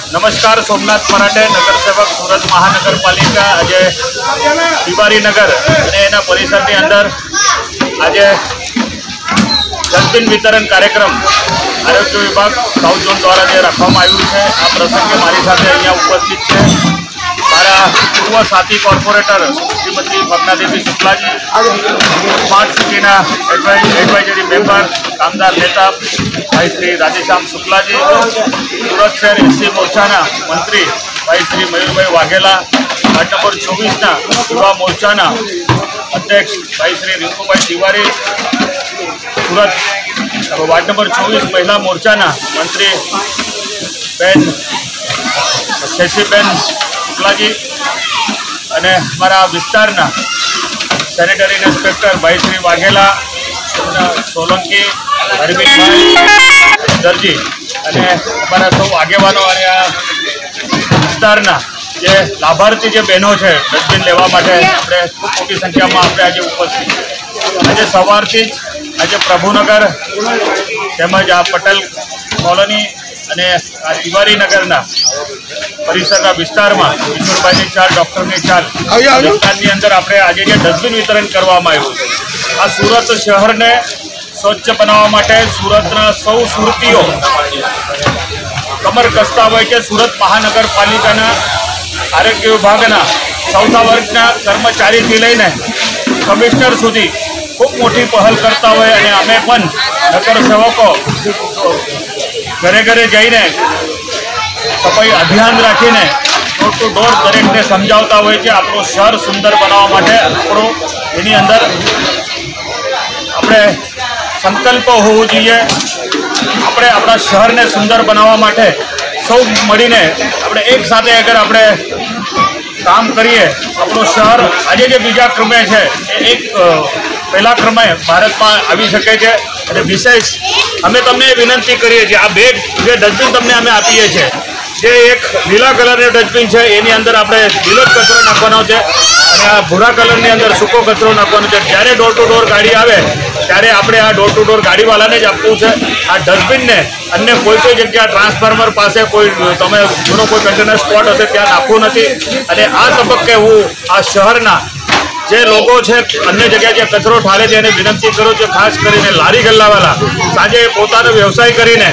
नमस्कार, सोमनाथ मराठे, नगरसेवक सूरत महानगरपालिका आज तिवारी नगर एना परिसर अंदर आज डस्टबिन वितरण कार्यक्रम आरोग्य विभाग साउथ झोन द्वारा रखवामां आव्युं छे। आ प्रसंगे मारी साथे अहींया उपस्थित है मारा पूर्व साथी कॉर्पोरेटर श्रीमती भगनादेवी शुक्लाजी, स्मार्ट सिटीना एडवाइजरी मेम्बर कामदार नेता भाई श्री राधेश्याम शुक्लाजी, सूरत शहर एससी मोर्चाना मंत्री भाई श्री मयूरभाई वाघेला, वार्ड नंबर 24 युवा मोर्चाना अध्यक्ष भाई श्री रिंकूभाई तिवारी, सूरत वार्ड नंबर 24 महिला मोर्चाना मंत्री बेन शशिबेन शुक्लाजी અને અમારા વિસ્તારના સેનેટરી ઇન્સ્પેક્ટર ભાઈ શ્રી વાઘેલા, સોલંકી, હરમીતભાઈ દરજી અને અમારા સૌ આગેવાનો અને આ વિસ્તારના જે લાભાર્થી જે બહેનો છે ડસ્ટબિન લેવા માટે આપણે ખૂબ મોટી સંખ્યામાં આપણે આજે ઉપસ્થિત છે। આજે સવારથી જ આજે પ્રભુનગર તેમજ આ પટેલ કોલોની અને આ तिवारी नगरना परिसरना विस्तारमां किशोरभाईनी चाल, डॉक्टरनी चाल विस्तारनी अंदर आपणे आज डस्टबिन वितरण करवामां आव्युं छे। आ सूरत शहरने स्वच्छ बनाववा माटे सूरतना सौ सुरतीओ कमर कसता होय छे। सूरत महानगरपालिकाना आरोग्य विभागना चौथा वर्गना कर्मचारीथी लईने कमिश्नर सुधी खूब मोटी पहल करता होय अने अमे पण नगरसेवको घरे घरे जईने सफाई अभियान राखीने डोर टू डोर दरेकने समझावता होय छे। आपणुं शहर सुंदर बनाववा माटे आपणो एनी अंदर आपणे संकल्प होवो जोईए। आपणे आपणा शहरने सुंदर बनाववा माटे सौ मळीने आपणे एक साथे अगर आपणे काम करिए આપણું શહેર આજે જે બીજા ક્રમે છે એ એક પહેલા ક્રમે ભારતમાં આવી શકે છે। અને વિશેષ અમે તમને વિનંતી કરીએ છીએ, આ બેગ જે ડસ્ટબિન તમને અમે આપીએ છીએ, જે એક લીલા કલરનું ડસ્ટબિન છે એની અંદર આપણે લીલો જ કચરો નાખવાનો છે અને આ ભૂરા કલરની અંદર સૂકો કચરો નાખવાનો છે। જ્યારે ડોર ટુ ડોર ગાડી આવે ત્યારે આપણે આ ડોર ટુ ડોર ગાડીવાળાને જ આપવું છે। આ ડસ્ટબિનને अन्य कोई जगह ट्रांसफॉर्मर पास कोई तमे जूनो कोई कंटेनर स्पॉट हे त्या नाखवू नथी। अने आ तबक्के हूँ आ शहरना जे लोगो छे अन्य जगह जे कचरो ठारे छे एने विनंती करूं छुं, खास करीने लारी गल्लावाला सांजे पोतानो व्यवसाय करीने